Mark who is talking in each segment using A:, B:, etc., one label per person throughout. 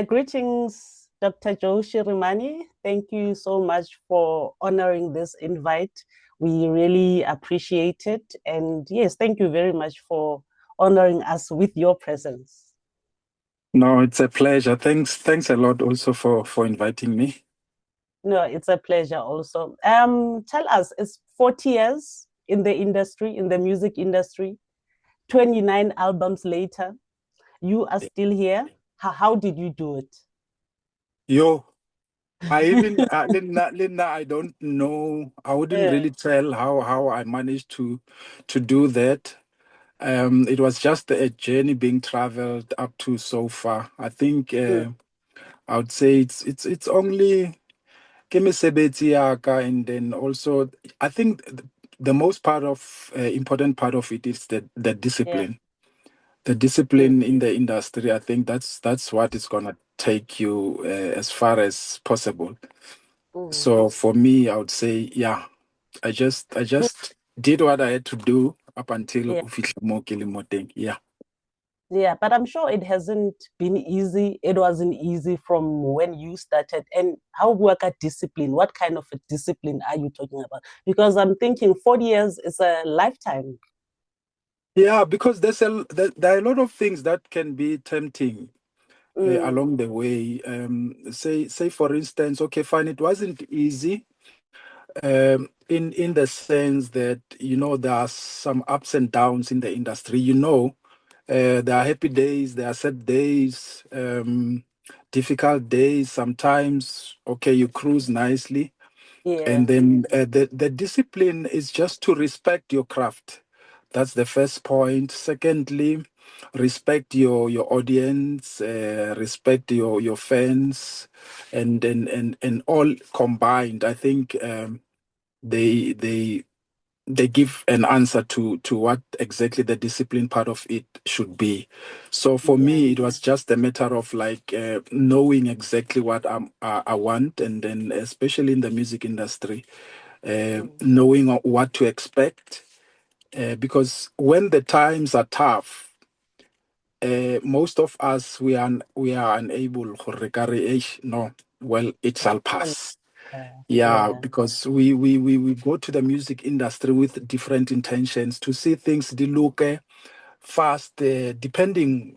A: Greetings, Dr. Joe Shirimani. Thank you so much for honoring this invite. We really appreciate it. And yes, thank you very much for honoring us with your presence.
B: No, it's a pleasure. Thanks a lot also for inviting me.
A: No, it's a pleasure also. Tell us, it's 40 years in the industry, in the music industry, 29 albums later. You are still here. How did you do it?
B: Yo, I even Linda, I don't know. I wouldn't
A: Yeah.
B: really tell how I managed to do that. It was just a journey being traveled up to so far. I think
A: Mm,
B: I would say it's only kemisebetsi yaka, and then also I think the most part of important part of it is the
A: yeah.
B: discipline. The
A: Mm,
B: discipline in the industry. I think that's what is gonna take you as far as possible.
A: mm,
B: So for me, I would say, yeah,
A: mm,
B: I just did what I had to do up until
A: yeah.
B: ufihla mo ke leng mo teng. Yeah.
A: Yeah, but I'm sure it hasn't been easy. It wasn't easy from when you started. And how work at discipline? What kind of a discipline are you talking about? Because I'm thinking 40 years is a lifetime.
B: Yeah, because there are a lot of things that can be tempting
A: Mm,
B: along the way. Say for instance, okay, fine, it wasn't easy. In the sense that there are some ups and downs in the industry. There are happy days, there are sad days, difficult days. Sometimes, okay, you cruise nicely, and
A: yeah,
B: then the discipline is just to respect your craft. That's the first point. Secondly, respect your audience, respect your fans, and all combined. I think they they they give an answer to what exactly the discipline part of it should be. So for
A: yeah.
B: me, it was just a matter of like knowing exactly what I want, and then especially in the music industry,
A: Mm,
B: knowing what to expect. Because when the times are tough, most of us we are unable to recover. No, well, it shall pass. Yeah,
A: yeah,
B: because we go to the music industry with different intentions to see things they look fast, depending,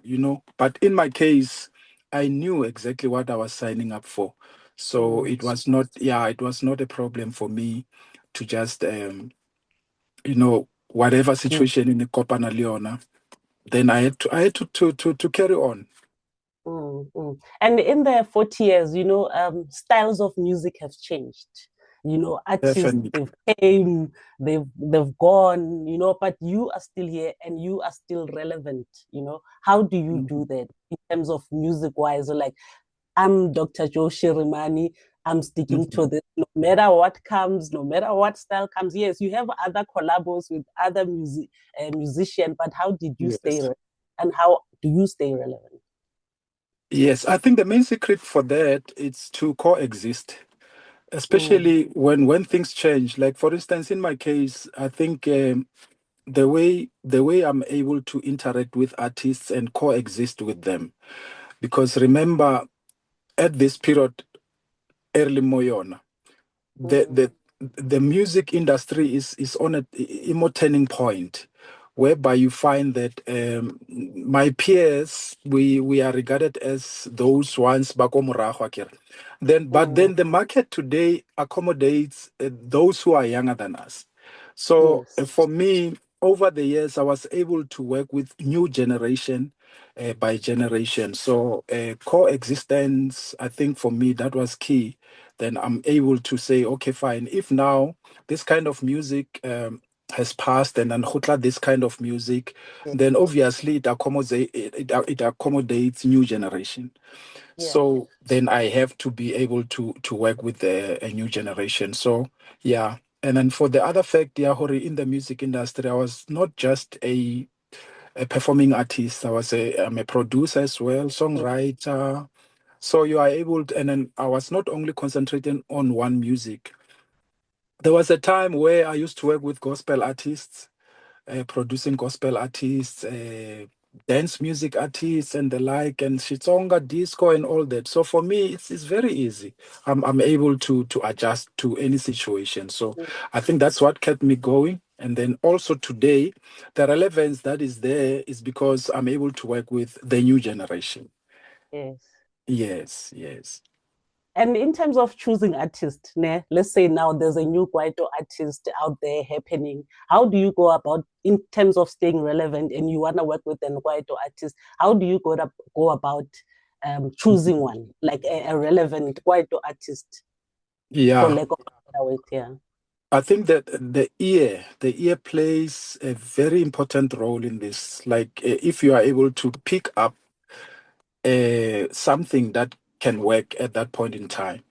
B: But in my case, I knew exactly what I was signing up for, so
A: mm,
B: it was not a problem for me to just whatever
A: mm,
B: situation in the Copa Leona, then I had to carry on.
A: And in the 40 years, styles of music have changed. Artists,
B: Definitely.
A: they've came, they've gone, but you are still here and you are still relevant. How do you do that in terms of music wise? Like, I'm Dr. Joe Shirimani. I'm sticking
B: Mhm.
A: to this no matter what comes, no matter what style comes. Yes, you have other collabos with other musicians, but how did you stay
B: Yes.
A: relevant? And how do you stay relevant?
B: Yes, I think the main secret for that is to coexist,
A: Mm,
B: especially when things change. Like for instance, in my case, I think the way I'm able to interact with artists and coexist with them, because remember at this period, early Moyona, the
A: mm,
B: the the music industry is on a turning point, whereby you find that my peers, we are regarded as those ones bako morago akere. But then
A: mm,
B: the market today accommodates those who are younger than us. So
A: yes.
B: for me, over the years, I was able to work with new generation by generation. So coexistence, I think for me that was key. Then I'm able to say, okay, fine. If now this kind of music has passed, and then hotla this kind of music,
A: Yeah.
B: then obviously it accommodates new generation.
A: Yeah.
B: So then I have to be able to work with a new generation. So yeah. And then for the other fact, yeah, Hori, in the music industry, I was not just a performing artist. I'm a producer as well,
A: Mm,
B: songwriter. So you are able to, and then I was not only concentrating on one music. There was a time where I used to work with gospel artists, producing gospel artists. dance music artists and the like, and Shitsonga disco and all that. So for me, it's very easy. I'm able to adjust to any situation. So I think that's what kept me going. And then also today, the relevance that is there is because I'm able to work with the new generation.
A: Yes.
B: Yes, yes.
A: And in terms of choosing artists, ne, let's say now there's a new Kwaito artist out there happening. How do you go about in terms of staying relevant and you want to work with an Kwaito artist? How do you go about choosing one, like a relevant Kwaito artist, for
B: Yeah.
A: lack of a better word? Yeah.
B: I think that the ear plays a very important role in this. Like if you are able to pick up something that can work at that point in time.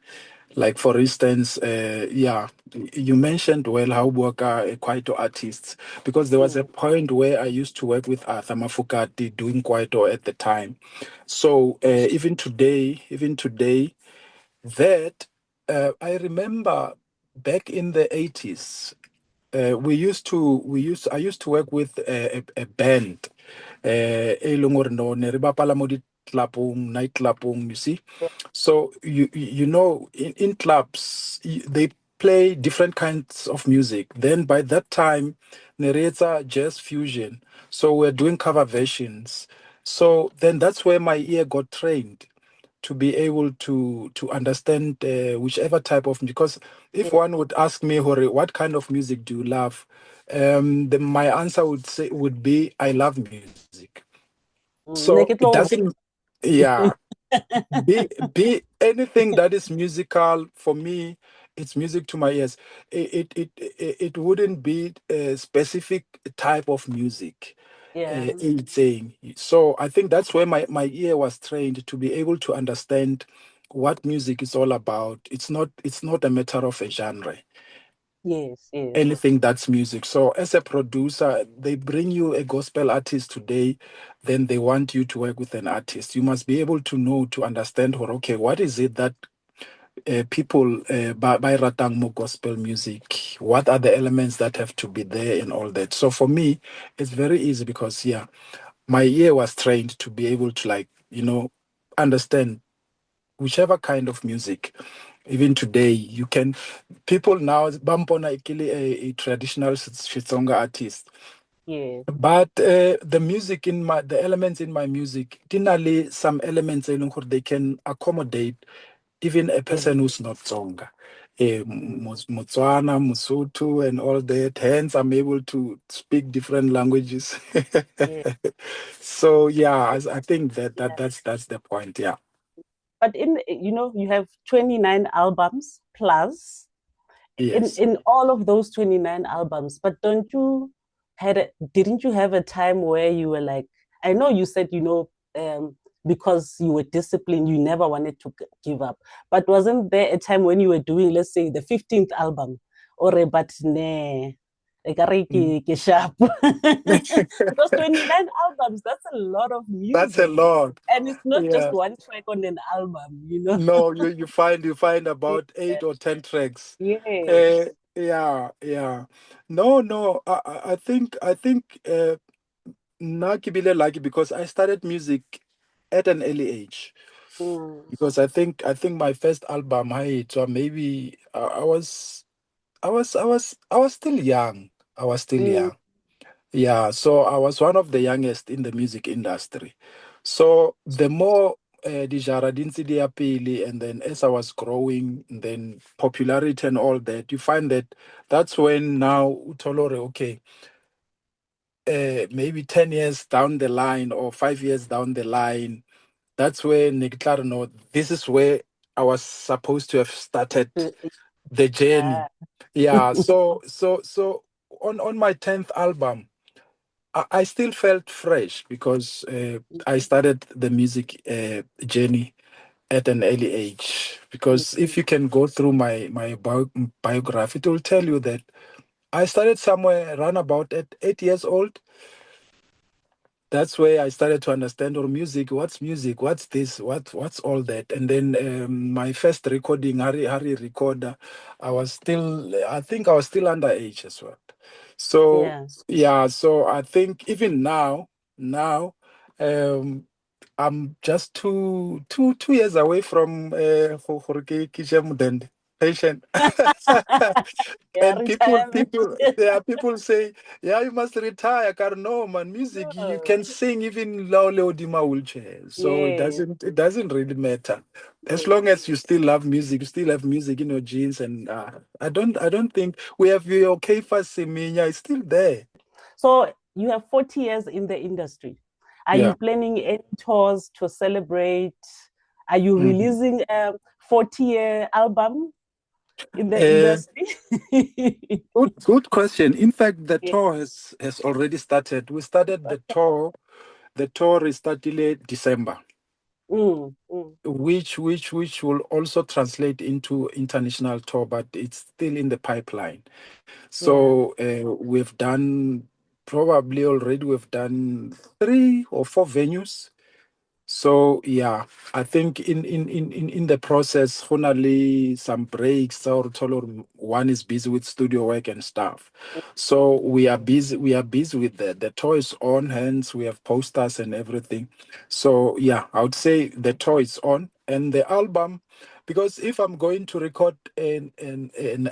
B: Like for instance, yeah, you mentioned well how work are Kwaito artists because there was a
A: Mm.
B: point where I used to work with Arthur Mafukati doing Kwaito at the time. So even today, that I remember back in the 80s. I used to work with a band e leng gore no ne re bapala mo ditlapong night clubong, you see.
A: Yeah.
B: So you know in clubs they play different kinds of music. Then by that time ne re etsa jazz fusion, so we're doing cover versions. So then that's where my ear got trained to be able to understand whichever type of, because if
A: Yeah.
B: one would ask me, Hore, what kind of music do you love? My answer would be I love music. So
A: Ne
B: it
A: ke tlo
B: doesn't, yeah, be anything that is musical for me. It's music to my ears. It wouldn't be a specific type of music.
A: Yeah.
B: It's saying. So I think that's where my ear was trained to be able to understand what music is all about. It's not a matter of a genre.
A: Yes. Yes.
B: Anything that's music. So as a producer, they bring you a gospel artist today, then they want you to work with an artist. You must be able to know, to understand, or okay, what is it that people by ratang mo gospel music? What are the elements that have to be there and all that? So for me, it's very easy because yeah, my ear was trained to be able to like understand whichever kind of music. Even today, you can people now bampona ikili a traditional Xitsonga artist.
A: Yes.
B: But the elements in my music, dinali some elements they can accommodate even a
A: Yes.
B: person who's not Tsonga. Motswana, Mosotho, and all that. Hence, I'm able to speak different languages.
A: Yes.
B: So yeah, I think that's the point. Yeah.
A: But you have 29 albums plus
B: Yes.
A: in all of those 29 albums, but didn't you have a time where you were like, I know you said, because you were disciplined, you never wanted to give up, but wasn't there a time when you were doing, let's say, the 15th album, or a but ne sharp? Because 29 albums, that's a lot of
B: That's a
A: music,
B: lot.
A: and it's not just
B: Yeah.
A: one track on an album.
B: No, you find about 8 or 10 tracks. Uh,
A: Yes.
B: yeah, yeah. No, no. I think na ke bile lucky because I started music at an early age.
A: Mm,
B: Because I think my first album, so maybe I was still young. I was still
A: mm,
B: young. Yeah, so I was one of the youngest in the music industry. So the more the jara didn't see the appeal, and then as I was growing, and then popularity and all that, you find that that's when now Utolore, okay, maybe 10 years down the line or 5 years down the line, that's where Nick no, this is where I was supposed to have started
A: mm,
B: the journey.
A: yeah.
B: Yeah, so on my 10th album, I still felt fresh because I started the music journey at an early age. Because if you can go through my biography, it will tell you that I started somewhere around about at 8 years old. That's where I started to understand music, what's this, what's all that. And then my first recording, Harry recorder, I think I was still underage as well. So
A: Yeah.
B: yeah, so I think even now, Um, I'm just two years away from patient.
A: Yeah,
B: And
A: retirement.
B: there are people say, yeah, you must retire. Car no, man, music, you
A: No.
B: can sing even low Leodima wheelchair. So
A: Yes,
B: it doesn't really matter. As
A: yes.
B: long as you still love music, you still have music in your genes. And I don't think we have your okay for Seminya, it's still there.
A: So you have 40 years in the industry. Are you
B: Yeah.
A: planning any tours to celebrate? Are you
B: Mhm.
A: releasing a 40-year album in the
B: Uh,
A: industry?
B: good question. In fact, the
A: Yeah.
B: tour has already started. We started the
A: Okay.
B: tour. The tour is started December,
A: Mm, mm.
B: which will also translate into international tour, but it's still in the pipeline.
A: Yeah.
B: So we've done probably already we've done 3 or 4 venues. So yeah, I think in the process, finally some breaks or one is busy with studio work and stuff. So we are busy with the toys on hands, we have posters and everything. So yeah, I would say the toy is on and the album, because if I'm going to record an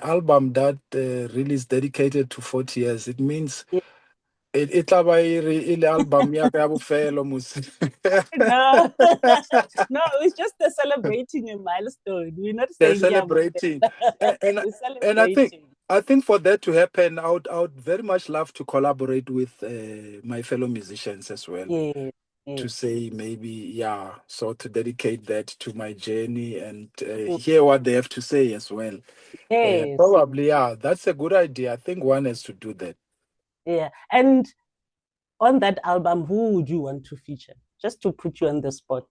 B: album that really is dedicated to 40 years, it means
A: Yeah.
B: it tla ba album ya ka ya bofelo mos.
A: No, no, it's just a celebrating a milestone. We're not
B: They're
A: saying yeah,
B: celebrating. And
A: we're
B: and
A: celebrating.
B: I think for that to happen, I would very much love to collaborate with my fellow musicians as well.
A: Yeah,
B: To
A: yeah.
B: say maybe, yeah, so to dedicate that to my journey and
A: Mm.
B: hear what they have to say as well.
A: Yes,
B: Probably, yeah, that's a good idea. I think one has to do that.
A: yeah. And on that album, who would you want to feature? Just to put you on the spot.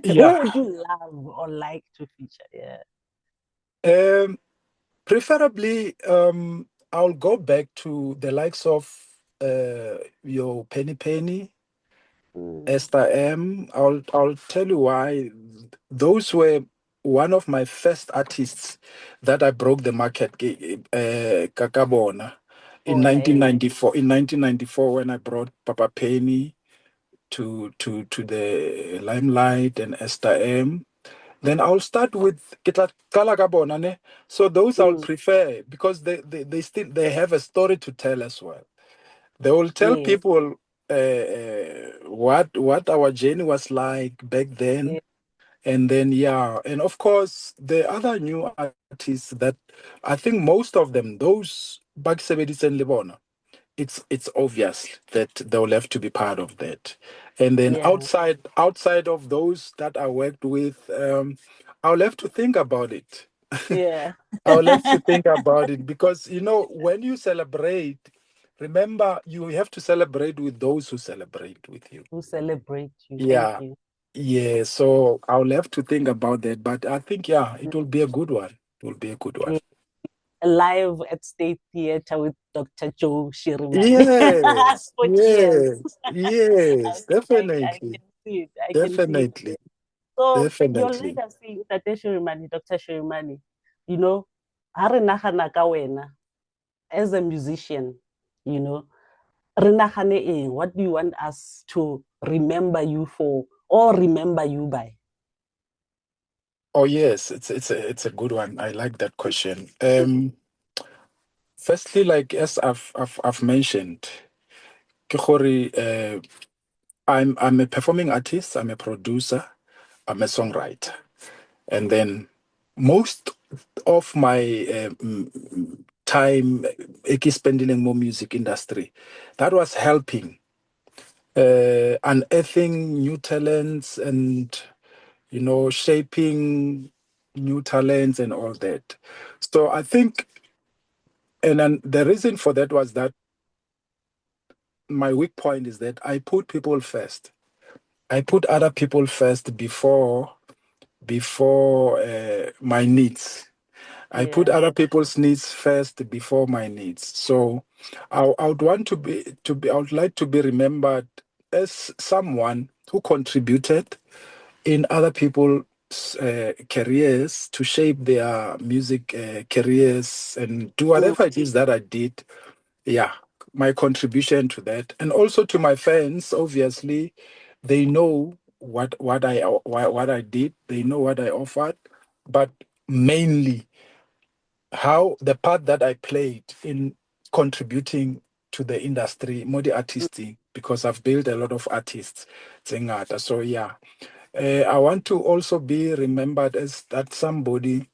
B: Yeah.
A: Who would you love or like to feature? Yeah.
B: Um, Preferably, I'll go back to the likes of your Penny Penny,
A: Mm.
B: Esther M. I'll tell you why. Those were one of my first artists that I broke the market, Kakabona, in
A: Oh, hey.
B: 1994. In 1994, when I brought Papa Penny to the limelight and Esther M. Then I'll start with Kabona, ne? So those I'll
A: Mm.
B: prefer because they still they have a story to tell as well. They will tell
A: Yeah,
B: people what our journey was like back then,
A: yeah,
B: and then yeah, and of course the other new artists that I think most of them, those Bakisebedis and Lebona, it's obvious that they'll have to be part of that. And then
A: yeah,
B: outside of those that I worked with, I'll have to think about it.
A: yeah.
B: I'll have to think about it because when you celebrate, remember you have to celebrate with those who celebrate with you.
A: Who celebrate you? Thank
B: Yeah.
A: you.
B: Yeah. So I'll have to think about that. But I think yeah, it will be a good one. It will be a good one.
A: Yeah. Live at State Theatre with Dr. Joe Shirimani.
B: Yes,
A: 40 years.
B: yes, yes,
A: I
B: definitely,
A: can see it. I can see it.
B: definitely,
A: So your
B: definitely.
A: legacy, Dr. Shirimani, Dr. Shirimani, you know, ha re nagana ka wena as a musician, you know, re nagane eng? What do you want us to remember you for or remember you by?
B: Oh yes, it's a good one. I like that question. Firstly, like as I've mentioned, ke gore, I'm a performing artist, I'm a producer, I'm a songwriter, and then most of my time spending in more music industry, that was helping unearthing new talents and shaping new talents and all that. So I think, and then the reason for that was that my weak point is that I put people first. I put other people first before my needs. I put
A: Yeah,
B: other people's needs first before my needs. So I would want I would like to be remembered as someone who contributed in other people's careers to shape their music careers and do
A: mm,
B: whatever it is that I did. Yeah, my contribution to that, and also to my fans, obviously. They know what I did. They know what I offered, but mainly how the part that I played in contributing to the industry, more the artistic, because I've built a lot of artists. Zengata. So yeah, I want to also be remembered as that somebody,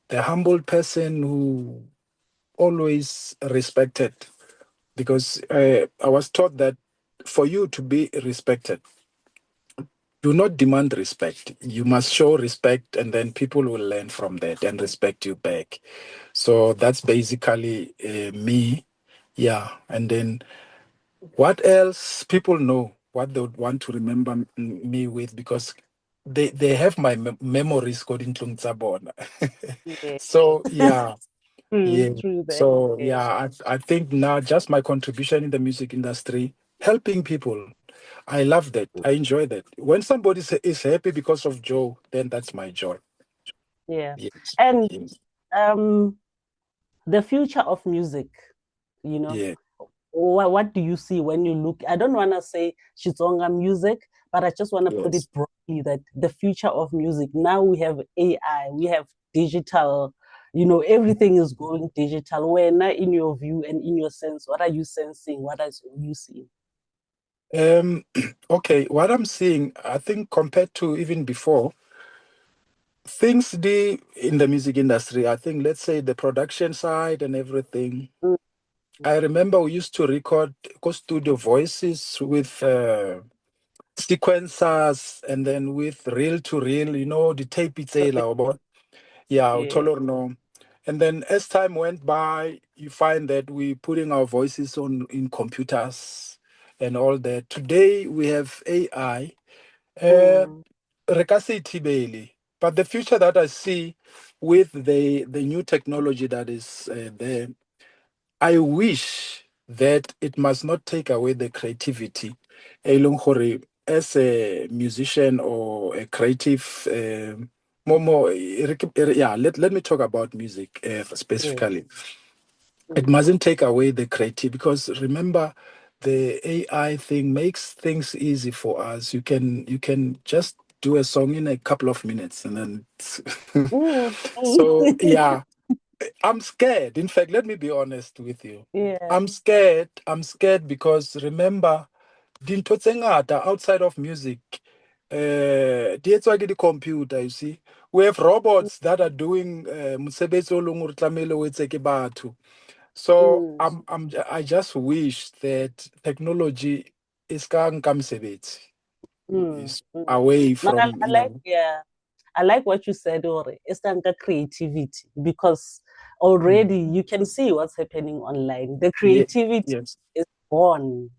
B: the humble person who always respected, because I was taught that for you to be respected, do not demand respect. You must show respect, and then people will learn from that and respect you back. So that's basically me. Yeah. And then what else? People know what they would want to remember me with, because they have my memories according to Ntsabona.
A: Yeah.
B: So yeah.
A: True,
B: Yeah.
A: true that.
B: So
A: Yeah.
B: yeah, I think now just my contribution in the music industry, helping people. I love that. I enjoy that. When somebody is happy because of Joe, then that's my joy.
A: Yeah.
B: Yes.
A: And
B: Yes.
A: um the future of music, you know,
B: Yeah.
A: what do you see when you look? I don't want to say Xitsonga music, but I just want to put it
B: Yes.
A: broadly that the future of music, now we have AI, we have digital, everything is going digital. Where now, in your view and in your sense, what are you sensing? What are you seeing?
B: Um, okay, what I'm seeing, I think compared to even before, things in the music industry, I think, let's say the production side and everything.
A: Mm,
B: I remember we used to record go studio voices with sequencers, and then with reel to reel, the tape it's about. Yeah,
A: yeah.
B: no. And then as time went by, you find that we putting our voices on in computers and all that. Today we have AI. Uh,
A: Mm,
B: re ka se ithibele. But the future that I see with the new technology that is there, I wish that it must not take away the creativity. E leng gore, as a musician or a creative, yeah, let me talk about music
A: yeah.
B: specifically. It
A: Mm,
B: mustn't take away the creativity, because remember, the AI thing makes things easy for us. You can just do a song in a couple of minutes, and then
A: mm,
B: so
A: mm.
B: yeah, I'm scared. In fact, let me be honest with you.
A: Yeah.
B: I'm scared. I'm scared because remember, dintho tse ngata outside of music, di etswa ke di-computer, you see. We have robots that are doing mosebetsi o leng hore tlamehile o etse ke batho. So
A: Mm,
B: I just wish that technology is ka nka mosebetsi,
A: mm,
B: is
A: mm.
B: away
A: But
B: from,
A: I like, yeah, I like what you said, Ore. It's the creativity because
B: Mm.
A: already you can see what's happening online. The
B: Yeah,
A: creativity
B: yes.
A: is gone.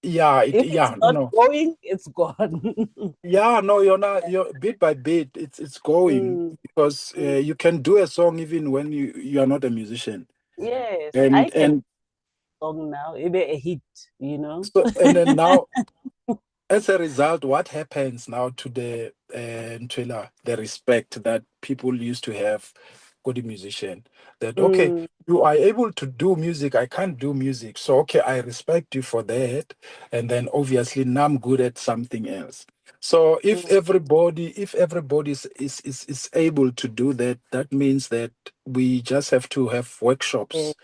B: Yeah,
A: If it's
B: yeah,
A: not
B: no.
A: going, it's gone.
B: Yeah, no, you're bit by bit, it's going,
A: Mm,
B: because
A: mm.
B: you can do a song even when you are not a musician.
A: Yes, I
B: And
A: can
B: and
A: song now. It be a hit.
B: so, and then now, as a result, what happens now to the trailer, the respect that people used to have for the musician, that okay,
A: Mm,
B: you are able to do music, I can't do music, so okay, I respect you for that, and then obviously now I'm good at something else. So
A: mm,
B: if everybody is able to do that, that means that we just have to have
A: yes,
B: workshops.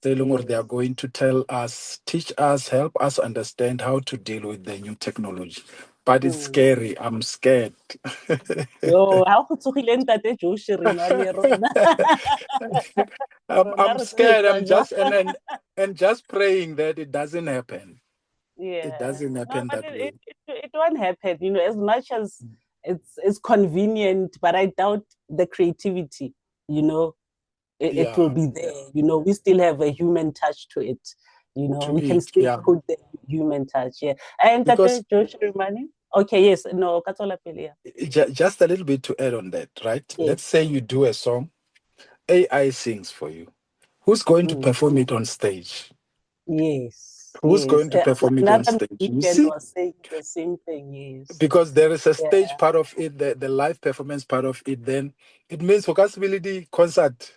B: They are
A: yes.
B: going to tell us, teach us, help us understand how to deal with the new technology. But it's
A: Mm.
B: scary. I'm scared.
A: Yo, ha go tsogile ntate Joe Shirimani rona. Rona
B: I'm
A: re
B: scared.
A: swetsa
B: I'm
A: jwang.
B: just and just praying that it doesn't happen. It
A: Yeah.
B: doesn't
A: No,
B: happen
A: but
B: that way.
A: it won't happen, as much as it's convenient, but I doubt the creativity, you know, it will
B: Yeah,
A: be
B: yeah.
A: there. We still have a human touch to it.
B: To
A: We can
B: it,
A: still
B: yeah.
A: put the human touch. Yeah. And that
B: Because
A: Joe Shirimani. Okay, yes, no, Katola Pele, yeah.
B: just a little bit to add on that, right?
A: Yes.
B: Let's say you do a song, AI sings for you. Who's going to
A: Mm.
B: perform it on stage?
A: Yes,
B: Who's
A: yes.
B: going to perform it on
A: Another
B: stage? You
A: musician
B: see?
A: was saying the same thing. Yes.
B: Because there is a stage
A: Yeah.
B: part of it, the live performance part of it, then it means for possibility concert.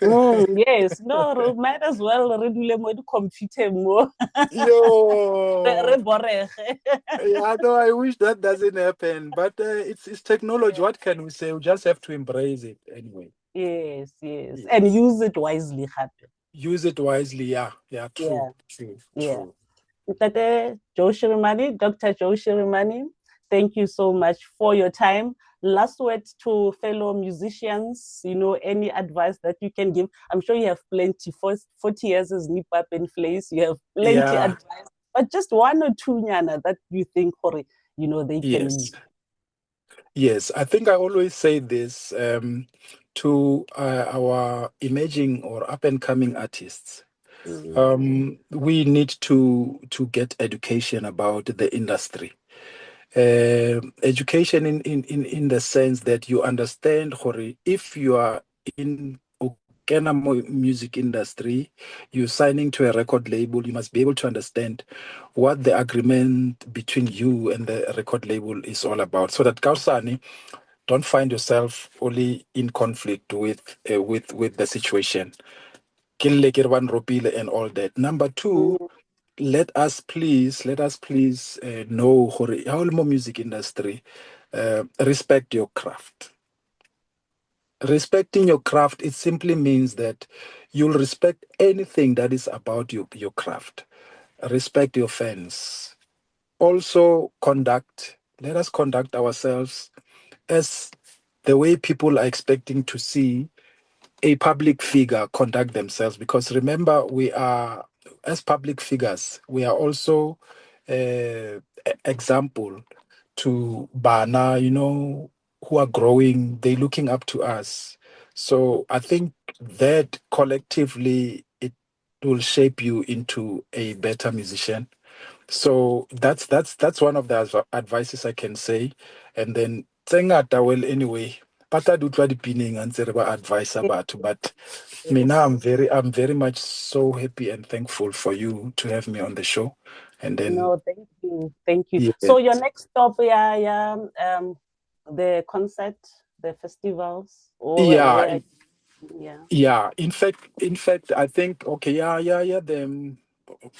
A: Yes, no, might as well read the computer more.
B: Yo,
A: Borege.
B: yeah, no, I wish that doesn't happen, but it's technology.
A: Yeah.
B: What can we say? We just have to embrace it anyway.
A: Yes, yes. And
B: Yes.
A: use it wisely, happy.
B: Use it wisely. Yeah, yeah, true,
A: Yeah,
B: true,
A: yeah.
B: true.
A: Dr. Joe Shirimani, Dr. Joe Shirimani, thank you so much for your time. Last words to fellow musicians, any advice that you can give. I'm sure you have plenty. For 40 years as Nip Up in Place, you have plenty
B: Yeah,
A: advice, but just one or two, Nyana, that you think, they can.
B: yes. Yes, I think I always say this to our emerging or up and coming artists. We need to get education about the industry. Education in the sense that you understand, Hori, if you are in Okena music industry, you're signing to a record label, you must be able to understand what the agreement between you and the record label is all about. So that Kausani, don't find yourself only in conflict with the situation. Kille kirwan ropile and all that. Number two, let us please know how more music industry respect your craft. Respecting your craft, it simply means that you'll respect anything that is about your craft. Respect your fans. Also let us conduct ourselves as the way people are expecting to see a public figure conduct themselves, because remember, we are, as public figures, we are also example to Bana, who are growing, they looking up to us. So I think that collectively it will shape you into a better musician. So that's one of the advices I can say. And then Tsengata, well, anyway, pata dutwa dipinning and serba advice about, but me now
A: Yes.
B: I'm very much so happy and thankful for you to have me on the show. And then
A: No, thank you. Thank you.
B: yes.
A: So your next stop, yeah, the concert, the festivals, or
B: Yeah,
A: where, yeah.
B: yeah. In fact, I think okay, yeah.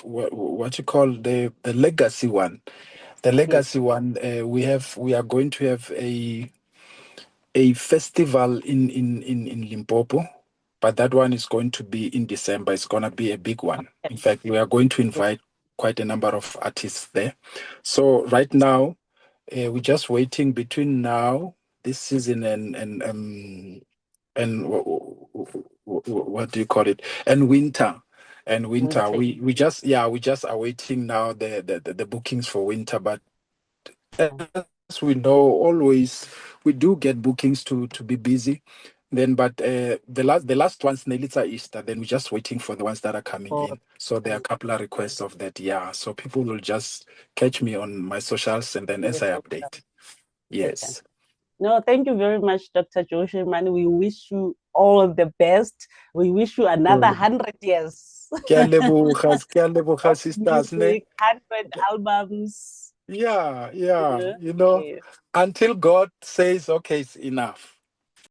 B: What you call the legacy one, the
A: Yes.
B: legacy one. We are going to have a festival in Limpopo, but that one is going to be in December. It's going to be a big one. In fact, we are going to invite quite a number of artists there. So right now, we're just waiting between now, this season, and what do you call it? And winter. And winter.
A: Winter.
B: We just are waiting now the bookings for winter, but as we know, always we do get bookings to be busy. Then, but the last one's Nelitsa Easter. Then we're just waiting for the ones that are coming
A: Oh,
B: in. So there are a couple of requests of that. Yeah. So people will just catch me on my socials, and then as I update.
A: okay.
B: Yes.
A: No, thank you very much, Dr. Joe Shirimani. We wish you all the best. We wish you another 100 years
B: Ke a leboga,
A: of
B: sisters, ne?
A: music, 100 albums.
B: Yeah,
A: You
B: yeah.
A: know? Yeah.
B: Until God says, okay, it's enough.